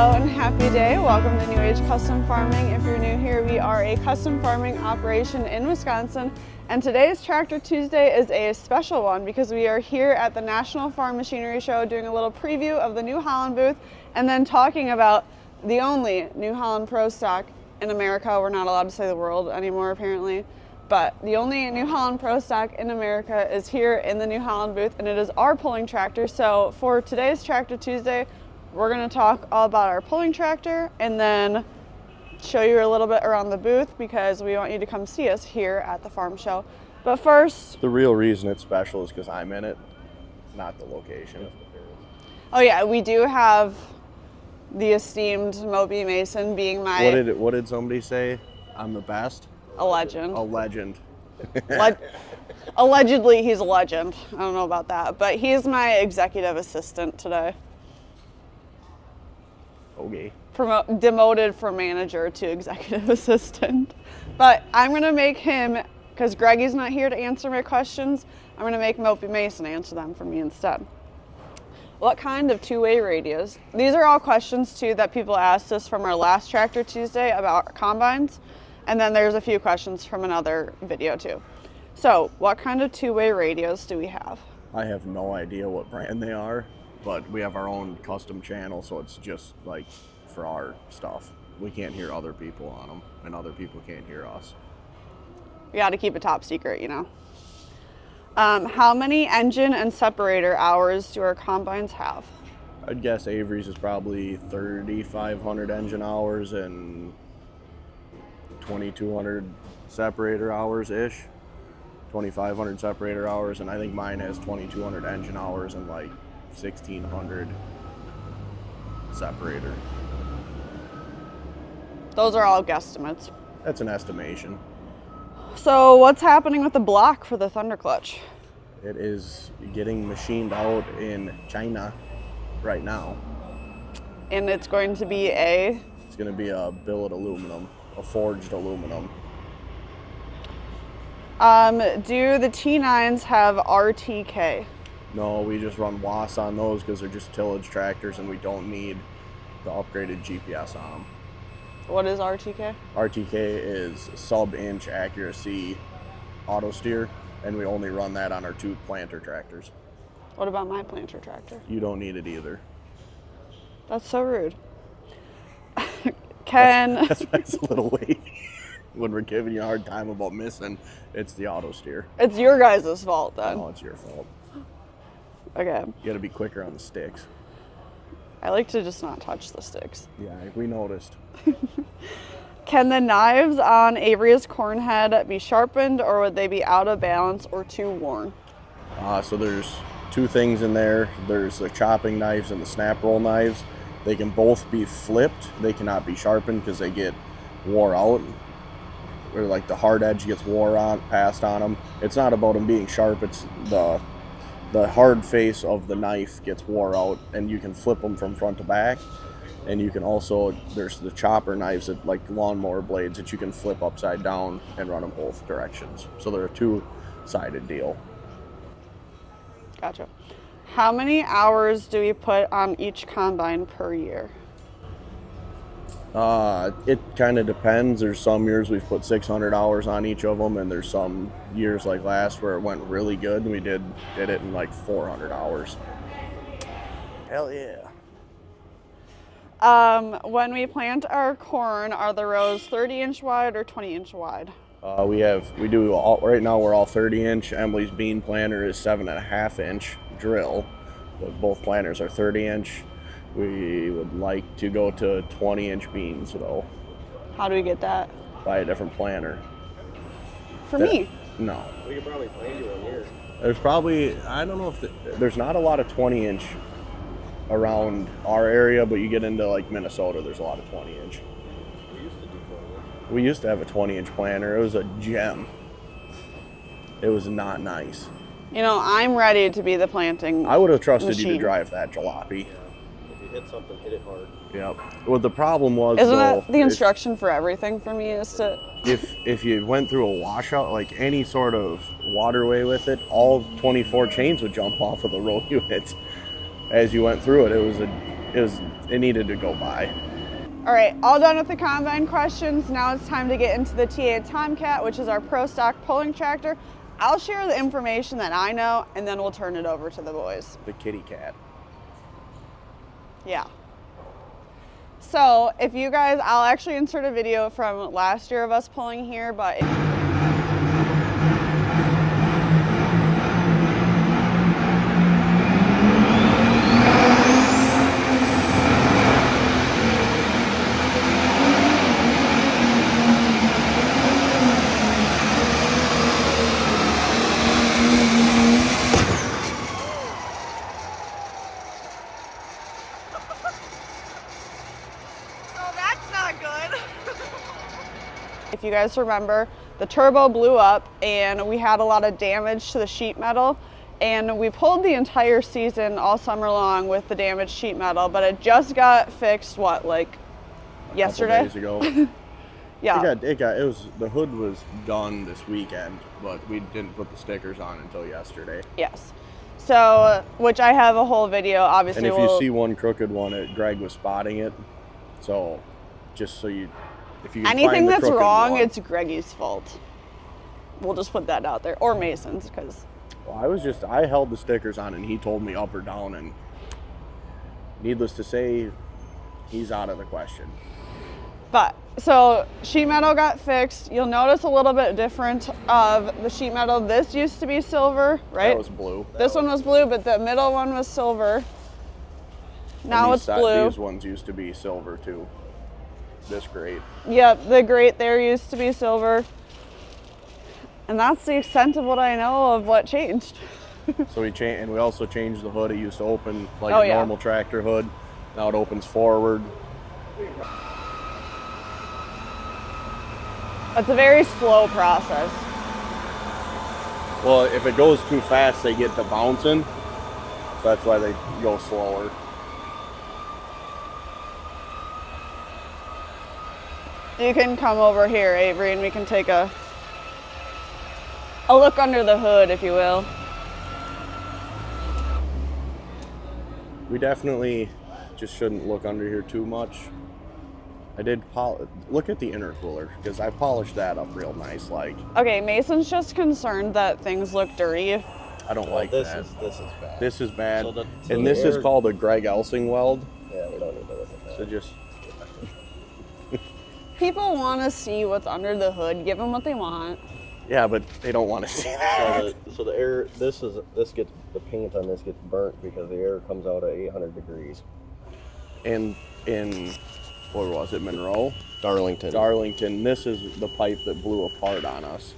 Hello and happy day. Welcome to New Age Custom Farming. If you're new here, we are a custom farming operation in Wisconsin. And today's Tractor Tuesday is a special one because we are here at the National Farm Machinery Show doing a little preview of the new Holland Booth and then talking about the only New Holland Pro stock in America. We're not allowed to say the world anymore apparently, but the only New Holland Pro stock in America is here in the New Holland Booth, and it is our pulling tractor. So for today's Tractor Tuesday, we're going to talk all about our pulling tractor and then show you a little bit around the booth because we want you to come see us here at the farm show. But first, the real reason it's special is because I'm in it, not the location. Oh yeah, we do have the esteemed Moby Mason being my... What did somebody say? I'm the best? A legend. A legend. Allegedly, he's a legend. I don't know about that, but he's my executive assistant today. Okay. Demoted from manager to executive assistant. But I'm going to make him, because Greggy's not here to answer my questions, I'm going to make Moby Mason answer them for me instead. What kind of two-way radios? These are all questions too that people asked us from our last Tractor Tuesday about combines. And then there's a few questions from another video too. So what kind of two-way radios do we have? I have no idea what brand they are, but we have our own custom channel, so it's just like for our stuff. We can't hear other people on them, and other people can't hear us. We got to keep it top secret, you know. How many engine and separator hours do our combines have? I'd guess Avery's is probably 3,500 engine hours and 2,200 separator hours-ish. 2,500 separator hours, and I think mine has 2,200 engine hours and like 1,600 separator. Those are all guesstimates. That's an estimation. So what's happening with the block for the Thunder Clutch? It is getting machined out in China right now. And it's going to be a? It's going to be a billet aluminum, a forged aluminum. Do the T9s have RTK? No, we just run WAS on those because they're just tillage tractors and we don't need the upgraded GPS on them. What is RTK? RTK is sub-inch accuracy auto steer, and we only run that on our two planter tractors. What about my planter tractor? You don't need it either. That's so rude. That's why it's a little late. When we're giving you a hard time about missing, it's the auto steer. It's your guys' fault then. No, it's your fault. Okay. You gotta be quicker on the sticks. I like to just not touch the sticks. Yeah, we noticed. Can the knives on Avery's corn head be sharpened, or would they be out of balance or too worn? So there's two things in there. There's the chopping knives and the snap roll knives. They can both be flipped. They cannot be sharpened because they get wore out. Or like the hard edge gets passed on them. It's not about them being sharp. It's the hard face of the knife gets wore out, and you can flip them from front to back. And you can also, there's the chopper knives that like lawnmower blades that you can flip upside down and run them both directions. So they're a two-sided deal. Gotcha. How many hours do we put on each combine per year? It kind of depends. There's some years we've put 600 hours on each of them, and there's some years like last where it went really good and we did it in like 400 hours. Hell yeah. When we plant our corn, are the rows 30-inch wide or 20-inch wide? Right now we're all 30-inch. Emily's bean planter is 7.5-inch drill, but both planters are 30-inch. We would like to go to 20-inch beans though. How do we get that? Buy a different planter. Me? No. We could probably find you one here. There's probably, I don't know if there's not a lot of 20-inch around our area, but you get into like Minnesota, there's a lot of 20-inch. We used to have a 20-inch planter. It was a gem. It was not nice. You know, I'm ready to be the planting I would have trusted machine. you to drive that jalopy. If you hit something, hit it hard. Yep. Well, the problem was, Isn't that the instruction for everything for me is to... If you went through a washout, like any sort of waterway with it, all 24 chains would jump off of the road you hit as you went through it. it needed to go by. All right, all done with the combine questions. Now it's time to get into the T8 Tomcat, which is our pro stock pulling tractor. I'll share the information that I know, and then we'll turn it over to the boys. The kitty cat. Yeah. So if you guys, I'll actually insert a video from last year of us pulling here, but if you guys remember, the turbo blew up and we had a lot of damage to the sheet metal, and we pulled the entire season all summer long with the damaged sheet metal, but it just got fixed, what, like yesterday? Days ago. Yeah. It was, the hood was done this weekend, but we didn't put the stickers on until yesterday. Yes. So, which I have a whole video, obviously. And if you see one crooked one, Greg was spotting it. So, just so you, if you can anything find the that's crooked wrong, one, it's Greggy's fault. We'll just put that out there, or Mason's, because. Well, I held the stickers on and he told me up or down, and needless to say, he's out of the question. But, so sheet metal got fixed. You'll notice a little bit different of the sheet metal. This used to be silver, right? That was blue. This one was blue, but the middle one was silver. Now it's blue. These ones used to be silver too. This grate. Yep, the grate there used to be silver. And that's the extent of what I know of what changed. So we also changed the hood. It used to open like Oh, a yeah. normal tractor hood. Now it opens forward. It's a very slow process. Well, if it goes too fast, they get to bouncing. So that's why they go slower. You can come over here, Avery, and we can take a look under the hood, if you will. We definitely just shouldn't look under here too much. I did look at the intercooler because I polished that up real nice. Like, Okay, Mason's just concerned that things look dirty. I don't like this that. is bad. This is bad. So And the this is air- called a Greg Elsing weld. Yeah, we don't need to look at that. So just People want to see what's under the hood. Give them what they want. yeah, but they don't want to see that. So the air, this gets, the paint on this gets burnt because the air comes out at 800 degrees. And in what was it, Monroe? Darlington. This is the pipe that blew apart on us.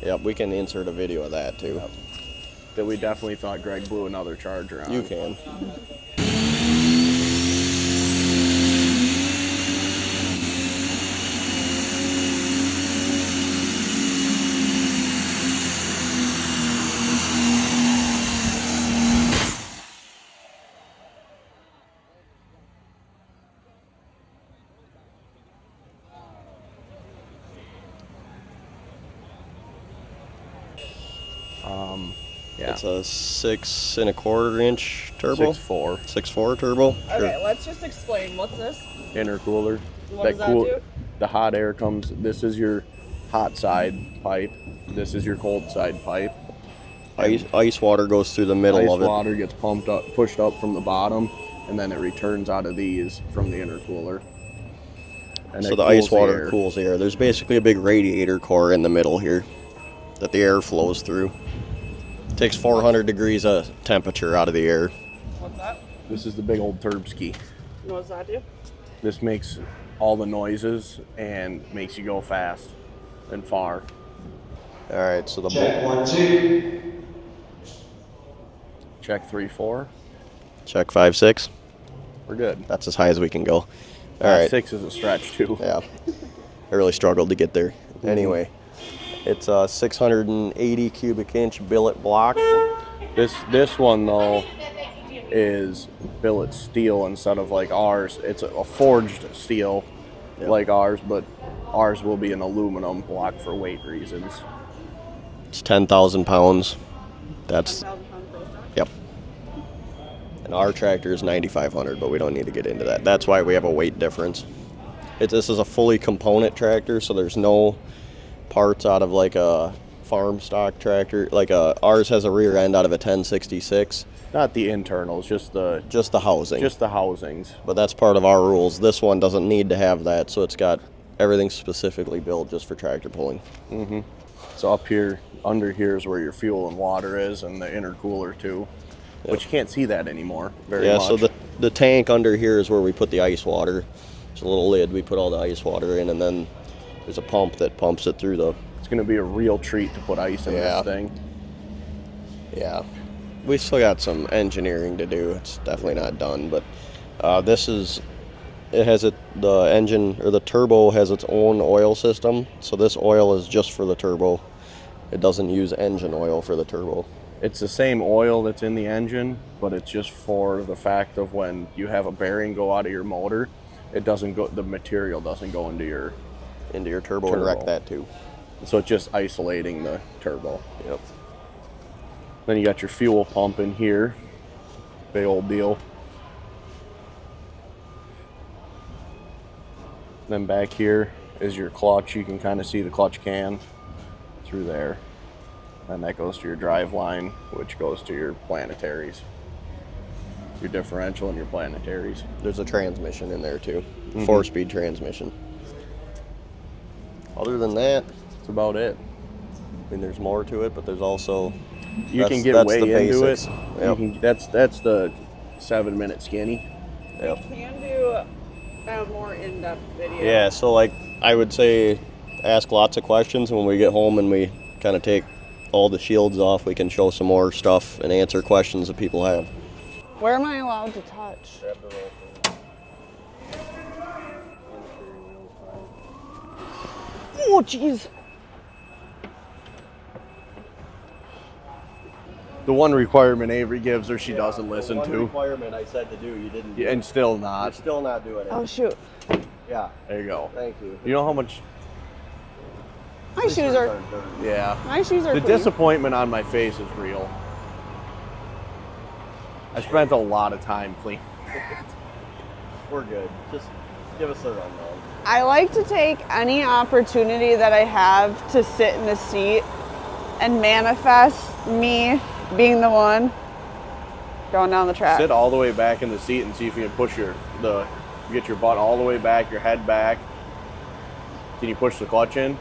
Yep, we can insert a video of that too. Yep. That we definitely thought Greg blew another charger on. You can. Yeah. It's a 6 1/4 inch turbo. 6.4 6.4 turbo. Okay, let's just explain. What's this? intercooler. What does that do? The hot air comes. This is your hot side pipe. This is your cold side pipe. Ice water goes through the middle Ice of it. water gets pushed up from the bottom, and then it returns out of these from the intercooler. And So it the cools ice water air. cools the air. There's basically a big radiator core in the middle here that the air flows through. Takes 400 degrees of temperature out of the air. What's that? This is the big old Turbski. What does that do? This makes all the noises and makes you go fast and far. All right, so the Check 1, 2. Check 3, 4. check 5, 6. We're good. That's as high as we can go. All right. 6 is a stretch too. Yeah, I really struggled to get there. Anyway, it's a 680 cubic inch billet block. This one though is billet steel instead of like ours. It's a forged steel like ours, but ours will be an aluminum block for weight reasons. It's 10,000 pounds. That's, 10,000 pound pro stock? yep. And our tractor is 9,500, but we don't need to get into that. That's why we have a weight difference. This is a fully component tractor, so there's no parts out of like a farm stock tractor. Like ours has a rear end out of a 1066. Not the internals, just the housing. Just the housings. But that's part of our rules. This one doesn't need to have that, so it's got everything specifically built just for tractor pulling. Mm-hmm. So up here, under here is where your fuel and water is, and the intercooler too. Yep. But you can't see that anymore very much. So the tank under here is where we put the ice water. It's a little lid. We put all the ice water in, and then there's a pump that pumps it through the... It's going to be a real treat to put ice in this thing. Yeah. We still got some engineering to do. It's definitely not done, but the engine, or the turbo has its own oil system. So this oil is just for the turbo. It doesn't use engine oil for the turbo. It's the same oil that's in the engine, but it's just for the fact of when you have a bearing go out of your motor, it doesn't go, the material doesn't go into your turbo and wreck that too. So it's just isolating the turbo. Yep. Then you got your fuel pump in here. Big old deal. Then back here is your clutch. You can kind of see the clutch can through there. And that goes to your drive line, which goes to your planetaries. Your differential and your planetaries. There's a transmission in there too. 4-speed transmission. Other than that, that's about it. I mean, there's more to it, but there's also... You can get way into it. Yep. That's the 7-minute skinny. Yep. We can do a more in-depth video. Yeah, so like I would say ask lots of questions, and when we get home and we kind of take all the shields off, we can show some more stuff and answer questions that people have. Where am I allowed to touch? Grab the roll. Oh, jeez. The one requirement Avery gives her, she doesn't listen the one to. requirement I said to do, you didn't do. And still not. You're still not doing it. Oh, shoot. Yeah. There you go. Thank you. You know how much... My shoes are... dirty. Yeah. My shoes are The clean. disappointment on my face is real. I spent a lot of time cleaning. We're good. Just give us a rundown. I like to take any opportunity that I have to sit in a seat and manifest me being the one going down the track. Sit all the way back in the seat and see if you can push get your butt all the way back, your head back. Can you push the clutch in?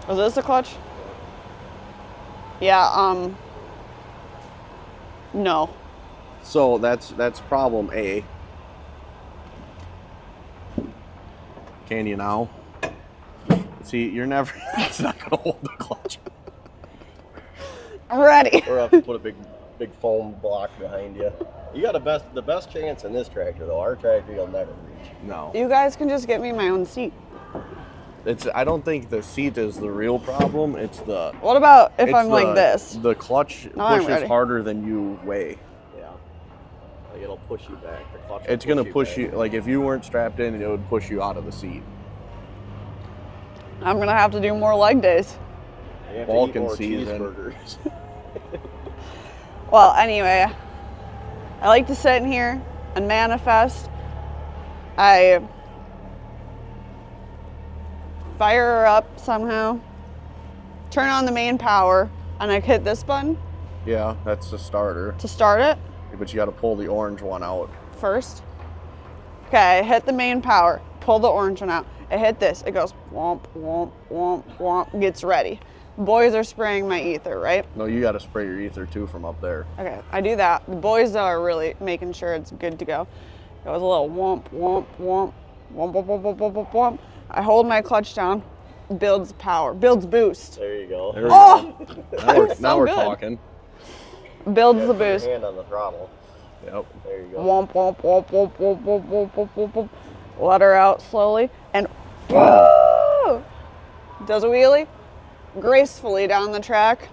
Is this a clutch? Yeah, no. So that's problem A. Can you now? See, you're never, it's not gonna hold the clutch. I'm ready. We're up to put a big foam block behind you. You got the best chance in this tractor though. Our tractor you'll never reach. No. You guys can just get me my own seat. I don't think the seat is the real problem. It's the... What about if I'm like this? The clutch pushes harder than you weigh. Yeah. Like it'll push you back. The clutch It's gonna push you, like if you weren't strapped in, it would push you out of the seat. I'm gonna have to do more leg days. Balkan season. Cheeseburgers. Well, anyway, I like to sit in here and manifest. I fire her up somehow, turn on the main power, and I hit this button. Yeah, that's the starter. To start it. But you got to pull the orange one out first. Okay, I hit the main power, pull the orange one out. I hit this, it goes womp, womp, womp, womp, gets ready. Boys are spraying my ether, right? No, you got to spray your ether too from up there. Okay, I do that. The boys are really making sure it's good to go. It goes a little womp, womp, womp, womp, womp, womp, womp, womp, womp. I hold my clutch down, builds power, builds boost. There you go. There we go. Now we're talking. Builds the boost. Hand on the throttle. Yep. There you go. Womp, womp, womp, womp, womp, womp, womp, womp, womp, womp. Let her out slowly, and whoa! Does a wheelie, gracefully down the track,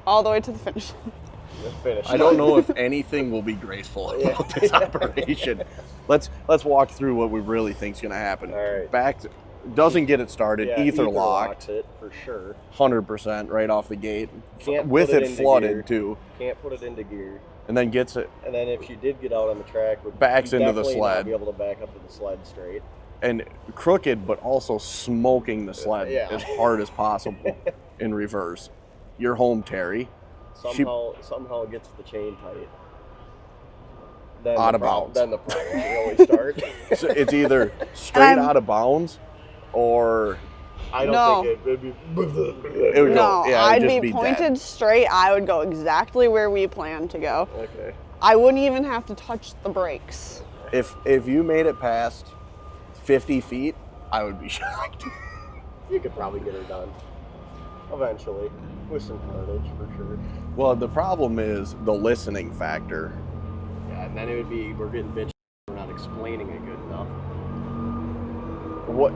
all the way to the finish line. I don't know if anything will be graceful about this operation. Let's walk through what we really think's gonna happen. All right. Doesn't get it started. Yeah, ether locks locked. it for sure. 100% right off the gate. Can't with put it into flooded gear. too. Can't put it into gear. and then gets it And then if she did get out on the track, would Backs into the definitely sled. not be able to back up to the sled straight. and crooked, but also smoking the sled Yeah. as hard as possible in reverse. You're home, Terry. Somehow it gets the chain tight. Then Out the of bounds. Then the problems really start. So it's either straight out of bounds or I No. don't think it would be. it would No, go. Yeah, I'd it'd just be dead. pointed straight. I would go exactly where we plan to go. Okay. I wouldn't even have to touch the brakes. If you made it past 50 feet, I would be shocked. You could probably get her done. Eventually. With some carnage, for sure. Well, the problem is the listening factor. Yeah, and then it would be, we're getting bitched, we're not explaining it good enough. What?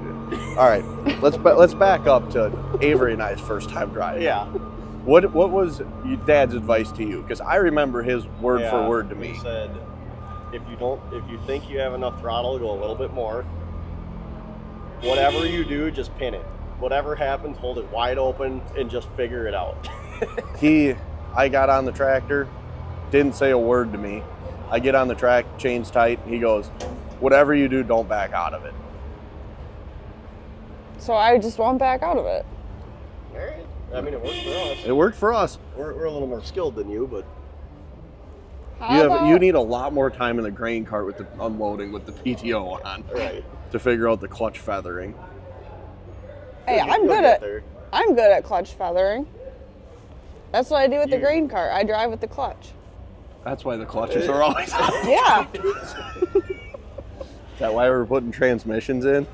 All right, let's back up to Avery and I's first time driving. Yeah. What was your dad's advice to you? Because I remember his word for word to me. He said, if you think you have enough throttle, go a little bit more. Whatever you do, just pin it. Whatever happens, hold it wide open and just figure it out. I got on the tractor, didn't say a word to me. I get on the track, chain's tight. He goes, whatever you do, don't back out of it. So I just won't back out of it. All right. I mean, it worked for us. It worked for us. We're a little more skilled than you, but You need a lot more time in the grain cart with the unloading with the PTO on right. to figure out the clutch feathering. Hey, I'm You'll good get at there. clutch feathering. That's what I do with the You- grain cart. I drive with the clutch. That's why the clutches are always out. Yeah. Is that why we're putting transmissions in?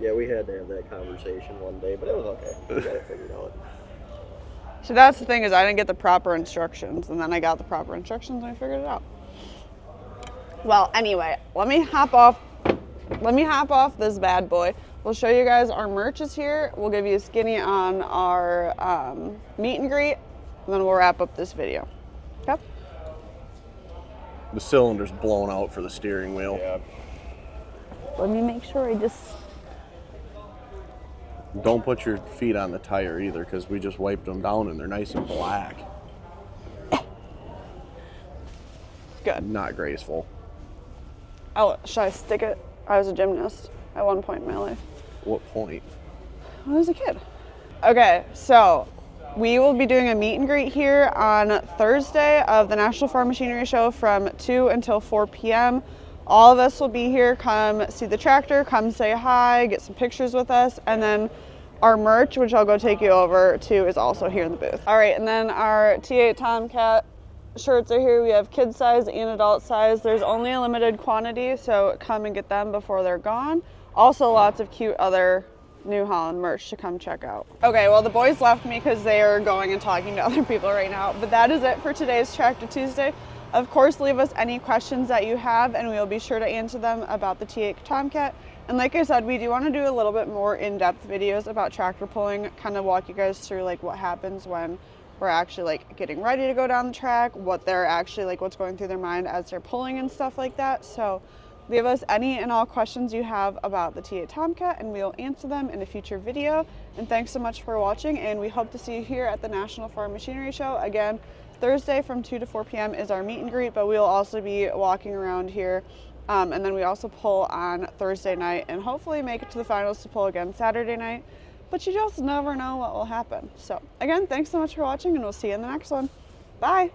Yeah, we had to have that conversation one day, but it was okay. We got it figured out. So that's the thing, is I didn't get the proper instructions, and then I got the proper instructions and I figured it out. Well, anyway, let me hop off this bad boy. We'll show you guys our merch is here. We'll give you a skinny on our meet and greet, and then we'll wrap up this video. Okay? The cylinder's blown out for the steering wheel. Yeah. Let me make sure I just... Don't put your feet on the tire either, because we just wiped them down and they're nice and black. Good. Not graceful. Should I stick it? I was a gymnast at one point in my life. What point? When I was a kid. Okay, so we will be doing a meet and greet here on Thursday of the National Farm Machinery Show from 2 until 4 p.m. All of us will be here. Come see the tractor, come say hi, get some pictures with us, and then our merch, which I'll go take you over to, is also here in the booth. All right, and then our T8 Tomcat shirts are here. We have kid size and adult size. There's only a limited quantity, so come and get them before they're gone. Also lots of cute other New Holland merch to come check out. Okay, well the boys left me because they are going and talking to other people right now, but that is it for today's Tractor Tuesday. Of course, leave us any questions that you have and we will be sure to answer them about the T8 Tomcat. And like I said, we do want to do a little bit more in-depth videos about tractor pulling, kind of walk you guys through like what happens when we're actually like getting ready to go down the track, what they're actually like, what's going through their mind as they're pulling and stuff like that. So leave us any and all questions you have about the T8 Tomcat and we'll answer them in a future video. And thanks so much for watching, and we hope to see you here at the National Farm Machinery Show. Again, Thursday from 2 to 4 p.m. is our meet and greet, but we'll also be walking around here. And then we also pull on Thursday night and hopefully make it to the finals to pull again Saturday night. But you just never know what will happen. So again, thanks so much for watching and we'll see you in the next one. Bye.